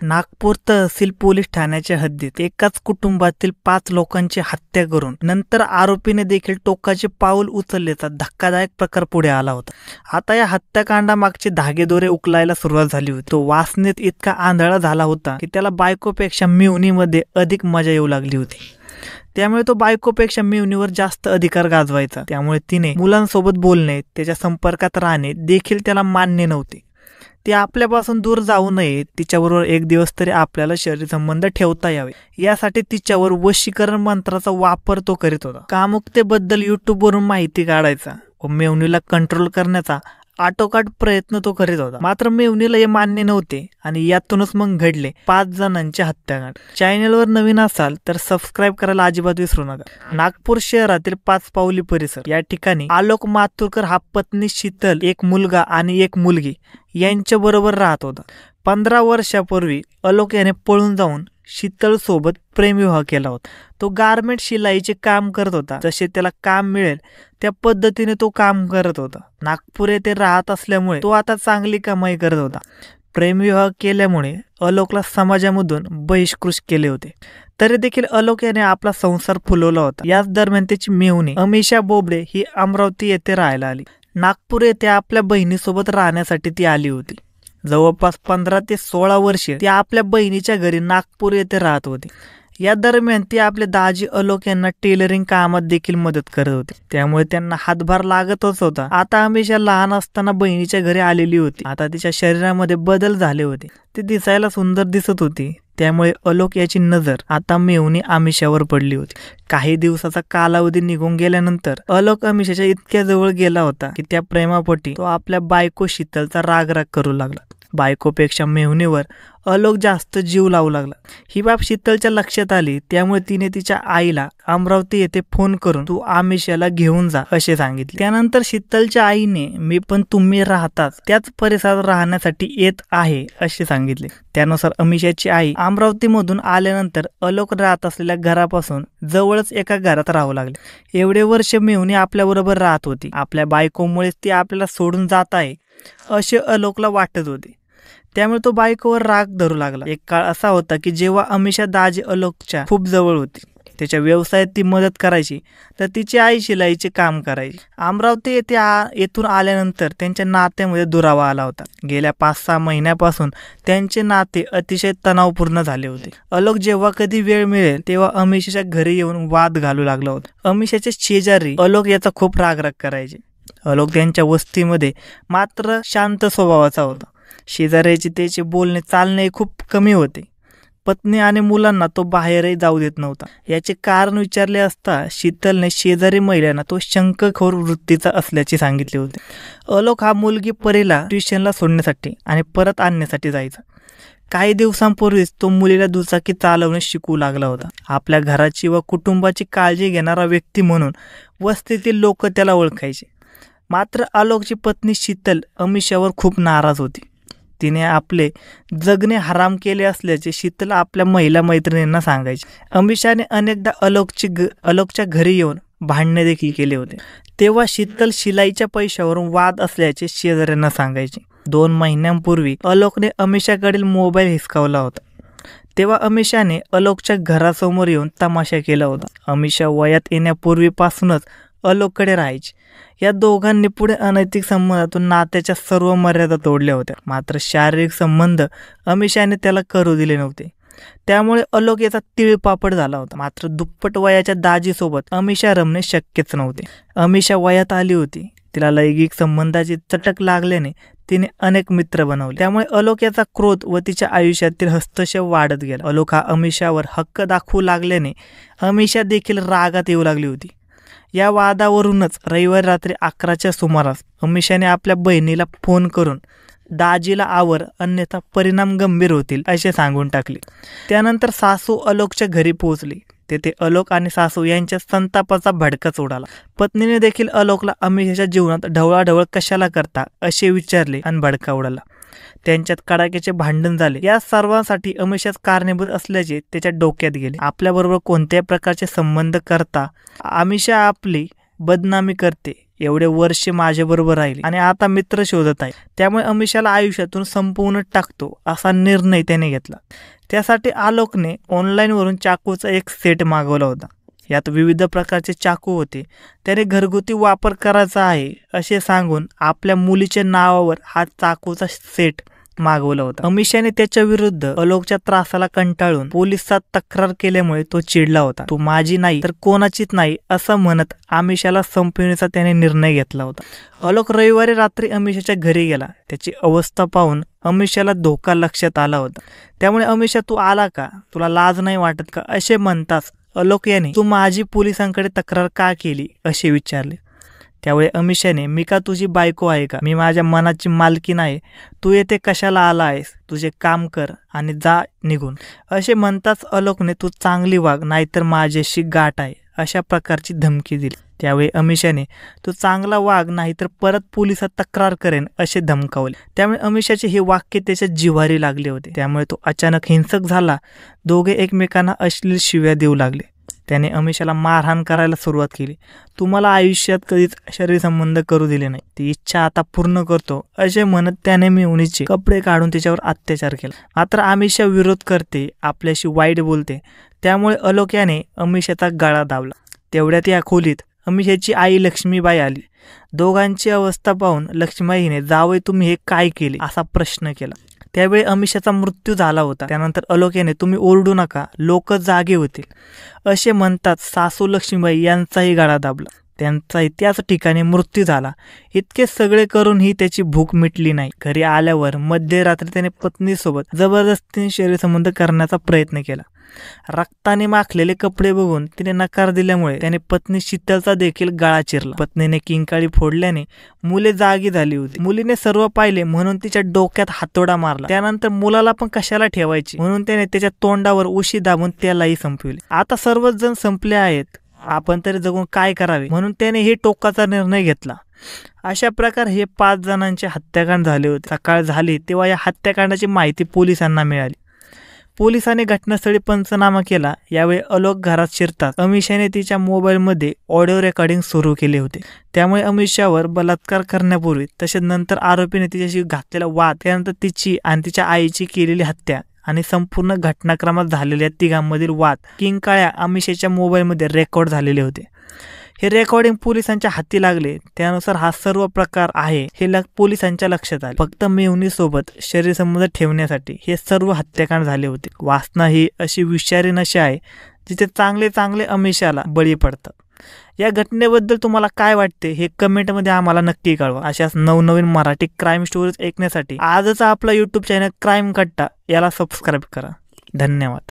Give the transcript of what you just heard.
नागपूर तहसील police ठाण्याच्या हद्दीत एकाच कुटुंबातील 5 लोकांची हत्या करून नंतर आरोपीने देखील टोकाचे पाऊल उचलल्याचा धक्कादायक प्रकार पुढे आला होता। आता या हत्याकांडामागचे धागेदोरे उकलायला सुरुवात झाली होती। तो वासनेत इतका आंधळा झाला होता की त्याला बायकोपेक्षा मिळवणीमध्ये अधिक मजा येऊ लागली होती। त्यामुळे तो बायकोपेक्षा मिळवणीवर जास्त अधिकार गाजवायचा। त्यामुळे तिने मुलांसोबत बोलणे, त्याच्या संपर्कात राहणे देखील त्याला मान्य नव्हते। ती आपल्यापासून दूर जाऊ नये, तिच्याबरोबर एक दिवस तरी आपल्याला शरीर संबंध ठेवता यावे यासाठी तिच्यावर वशीकरण मंत्राचा वापर तो करीत होता। कामुकतेबद्दल यूट्यूबवरून माहिती काढायचा व मेवणीला कंट्रोल करण्याचा आटोकाट प्रयत्न तो करीत होता। मात्र मेवणीला हे मान्य नव्हते आणि यातूनच मग घडले 5 जणांचे हत्याकांड। चॅनलवर नवीन असाल तर सबस्क्राईब करायला अजिबात विसरू नका। नागपूर शहरातील 5 पावली परिसर या ठिकाणी आलोक मातुरकर हा पत्नी शीतल, एक मुलगा आणि एक मुलगी यांच्या बरोबर राहत होता। 15 वर्षापूर्वी आलोक याने पळून जाऊन शीतल सोबत प्रेमविवाह केला होता। तो गारमेंट शिलाईचे काम करत होता। जसे त्याला काम मिळेल त्या पद्धतीने तो काम करत होता। नागपूर येथे राहत असल्यामुळे तो आता चांगली कमाई करत होता। प्रेमविवाह केल्यामुळे आलोकला समाजामधून बहिष्कृत केले होते। तरी देखील आलोक याने आपला संसार फुलवला होता। याच दरम्यान त्याची मेहुणी अमिषा बोबडे ही अमरावती येथे राहायला आली। नागपूर येथे आपल्या बहिणीसोबत राहण्यासाठी ती आली होती। जवळपास 15 ते 16 वर्षे ती आपल्या बहिणीच्या घरी नागपूर येथे राहत होती। या दरम्यान ती आपले दाजी आलोक यांना टेलरिंग कामात देखील मदत करत होती। त्यामुळे त्यांना हातभार लागतच होता। आता अमिषा लहान असताना बहिणीच्या घरी आलेली होती। आता तिच्या शरीरामध्ये बदल झाले होते। ती दिसायला सुंदर दिसत होती। त्यामुळे आलोक याची नजर आता मेहुणी अमिषावर पडली होती। काही दिवसाचा कालावधी निघून गेल्यानंतर आलोक अमिषाच्या इतक्या जवळ गेला होता की त्या प्रेमापोटी तो आपल्या बायको शीतलचा राग करू लागला। बायकोपेक्षा मेहुणीवर आलोक जास्त जीव लावू लागला। ही बाब शीतलच्या लक्षात आली। त्यामुळे तिने तिच्या आईला अमरावती येथे फोन करून तू अमिषाला घेऊन जा असे सांगितले। त्यानंतर शीतलच्या आईने मी पण तुम्ही राहतात त्याच परिसरात राहण्यासाठी येत आहे असे सांगितले। त्यानुसार अमिषाची आई अमरावतीमधून आल्यानंतर आलोक राहत असलेल्या घरापासून जवळच एका घरात राहू लागले। एवढे वर्ष मेहुणी आपल्याबरोबर राहत होती। आपल्या बायकोमुळेच ती आपल्याला सोडून जात आहे असे आलोकला वाटत होते। त्यामुळे तो बायकोवर राग धरू लागला। एक काळ असा होता की जेव्हा अमिषा दाजी आलोकच्या खूप जवळ होती। त्याच्या व्यवसायात ती मदत करायची तर तिची आई शिलाईचे काम करायची। अमरावती येथून आल्यानंतर त्यांच्या नात्यामध्ये दुरावा आला होता। गेल्या 5-6 महिन्यापासून त्यांचे नाते अतिशय तणावपूर्ण झाले होते। आलोक जेव्हा कधी वेळ मिळेल तेव्हा अमिषाच्या घरी येऊन वाद घालू लागला होता। अमिषाचे शेजारी आलोक याचा खूप राग करायचे। आलोक त्यांच्या वस्तीमध्ये मात्र शांत स्वभावाचा होता। शेजाऱ्याचे त्याचे बोलणे चालणे खूप कमी होते। पत्नी आणि मुलांना तो बाहेरही जाऊ देत नव्हता। याचे कारण विचारले असता शीतलने शेजारी महिलांना तो शंखखोर वृत्तीचा असल्याचे सांगितले होते। आलोक हा मुलगी परीला ट्युशनला सोडण्यासाठी आणि परत आणण्यासाठी जायचा। काही दिवसांपूर्वीच तो मुलीला दुचाकी चालवणे शिकू लागला होता। आपल्या घराची व कुटुंबाची काळजी घेणारा व्यक्ती म्हणून वस्तीतील लोक त्याला ओळखायचे। मात्र आलोकची पत्नी शीतल अमिषावर खूप नाराज होती। तिने आपले जगणे हराम केले असल्याचे शीतल आपल्या महिला मैत्रिणींना सांगायची। अमिषाने अनेकदा आलोकच्या घरी येऊन भांडणे देखील केले होते। तेव्हा शीतल शिलाईच्या पैशावरून वाद असल्याचे शेजाऱ्यांना सांगायचे। 2 महिन्यांपूर्वी आलोकने अमिषाकडील मोबाईल हिसकावला होता। तेव्हा अमिषाने आलोकच्या घरासमोर येऊन तमाशा केला होता। अमिषा वयात येण्यापूर्वीपासूनच आलोककडे राहायची। या दोघांनी पुढे अनैतिक संबंधातून नात्याच्या सर्व मर्यादा तोडल्या होत्या। मात्र शारीरिक संबंध अमिषाने त्याला करू दिले नव्हते। त्यामुळे आलोक याचा तिळपापड झाला होता। मात्र दुप्पट वयाच्या दाजीसोबत अमिषा रमणे शक्यच नव्हते। अमिषा वयात आली होती। तिला लैंगिक संबंधाची चटक लागल्याने तिने अनेक मित्र बनवले। त्यामुळे आलोक याचा क्रोध व तिच्या आयुष्यातील हस्तक्षेप वाढत गेला। आलोक हा अमिषावर हक्क दाखवू लागल्याने अमिषा देखील रागात येऊ लागली होती। या वादावरूनच रविवारी रात्री 11च्या सुमारास अमिषाने आपल्या बहिणीला फोन करून दाजीला आवर अन्यथा परिणाम गंभीर होतील असे सांगून टाकले। त्यानंतर सासू आलोकच्या घरी पोहोचली। तेथे आलोक आणि सासू यांच्या संतापाचा भडकाच उडाला। पत्नीने देखील आलोकला अमिषाच्या जीवनात ढवळाढवळ कशाला करता असे विचारले आणि भडका उडाला। त्यांच्यात कडाक्याचे भांडण झाले। या सर्वांसाठी अमिषाच कारणीभूत असल्याचे त्याच्या डोक्यात गेले। आपल्याबरोबर कोणत्याही प्रकारचे संबंध करता अमिषा आपली बदनामी करते एवढे वर्ष माझ्याबरोबर राहिले आणि आता मित्र शोधत आहे, त्यामुळे अमिषाला आयुष्यातून संपवून टाकतो असा निर्णय त्याने घेतला. त्यासाठी आलोकने ऑनलाईनवरून चाकूचा एक सेट मागवला होता. यात विविध प्रकारचे चाकू होते. त्याने घरगुती वापर करायचा आहे असे सांगून आपल्या मुलीच्या नावावर हा चाकूचा सेट मागवला होता. अमिषाने त्याच्या विरुद्ध आलोकच्या त्रासाला कंटाळून पोलिसात तक्रार केल्यामुळे तो चिडला होता. तू माझी नाही तर कोणाचीच नाही असं म्हणत अमिषाला संपवण्याचा त्याने निर्णय घेतला होता. आलोक रविवारी रात्री अमिषाच्या घरी गेला. त्याची अवस्था पाहून अमिषाला धोका लक्षात आला होता. त्यामुळे अमिषा, तू आला का? तुला लाज नाही वाटत का? असे म्हणताच आलोक याने तू माझी पोलिसांकडे तक्रार का केली असे विचारले. त्यावेळी अमिषाने, मी का तुझी बायको आहे का? मी माझ्या मनाची मालकीण आहे. तू येथे कशाला आला आहेस? तुझे काम कर आणि जा निघून असे म्हणताच आलोकने तू चांगली वाग नाहीतर माझ्याशी गाठ आहे अशा प्रकारची धमकी दिली. त्यावेळी अमिषाने तू चांगला वाग नाहीतर परत पोलिसात तक्रार करेन असे धमकावले. त्यामुळे अमिषाचे हे वाक्य त्याच्या जिव्हारी लागले होते. त्यामुळे तो अचानक हिंसक झाला. दोघे एकमेकांना अश्लील शिव्या देऊ लागले. त्याने अमिषाला मारहाण करायला सुरुवात केली. तू मला आयुष्यात कधीच शरीर संबंध करू दिले नाही, ती इच्छा आता पूर्ण करतो असे म्हणत त्याने मेहुणीचे कपडे काढून तिच्यावर अत्याचार केला. मात्र अमिषा विरोध करते, आपल्याशी वाईट बोलते. त्यामुळे आलोक याने अमिषाचा गळा दाबला. तेवढ्यात या खोलीत अमिषाची आई लक्ष्मीबाई आली. दोघांची अवस्था पाहून लक्ष्मीबाईने, जावई तुम्ही हे काय केले असा प्रश्न केला. त्यावेळी अमिषाचा मृत्यू झाला होता. त्यानंतर आलोक याने, तुम्ही ओरडू नका, लोक जागे होतील असे म्हणतात सासू लक्ष्मीबाई यांचाही गळा दाबला. त्यांचाही त्याच ठिकाणी मृत्यू झाला. इतके सगळे करूनही त्याची भूक मिटली नाही. घरी आल्यावर मध्यरात्री त्याने पत्नीसोबत जबरदस्तीने शरीरसंबंध करण्याचा प्रयत्न केला. रक्ताने माखलेले कपडे बघून तिने नकार दिल्यामुळे त्याने पत्नी शीतलचा देखील गळा चिरला. पत्नीने किंकाळी फोडल्याने मुले जागी झाली होती. मुलीने सर्व पाहिले म्हणून तिच्या डोक्यात हातोडा मारला. त्यानंतर मुलाला पण कशाला ठेवायची म्हणून त्याने त्याच्या तोंडावर उशी दाबून त्यालाही संपविले. आता सर्वच जण संपले आहेत, आपण तरी जगून काय करावे म्हणून त्याने हे टोकाचा निर्णय घेतला. अशा प्रकारे हे 5 जणांचे हत्याकांड झाले होते. सकाळ झाली तेव्हा या हत्याकांडाची माहिती पोलिसांना मिळाली. पोलिसांनी घटनास्थळी पंचनामा केला. यावेळी आलोक घरात शिरतात अमिषाने तिच्या मोबाईलमध्ये ऑडिओ रेकॉर्डिंग सुरू केले होते. त्यामुळे अमिषावर बलात्कार करण्यापूर्वी तसेच नंतर आरोपीने तिच्याशी घातलेला वाद, त्यानंतर तिची आणि तिच्या आईची केलेली हत्या आणि संपूर्ण घटनाक्रमात झालेल्या तिघांमधील वाद किंकाळ्या अमिषाच्या मोबाईलमध्ये रेकॉर्ड झालेले होते. हे रेकॉर्डिंग पोलिसांच्या हाती लागले. त्यानुसार हा सर्व प्रकार आहे हे पोलिसांच्या लक्षात आले. फक्त मेहुणीसोबत शरीरसंबंध ठेवण्यासाठी हे सर्व हत्याकांड झाले होते. वासना ही अशी विषारी नशा आहे जिथे चांगले चांगले अमिषाला बळी पडतात. या घटनेबद्दल तुम्हाला काय वाटते हे कमेंटमध्ये आम्हाला नक्की कळवा. अशाच नवनवीन मराठी क्राईम स्टोरीज ऐकण्यासाठी आजच आपला यूट्यूब चॅनल क्राईम कट्टा याला सबस्क्राईब करा. धन्यवाद.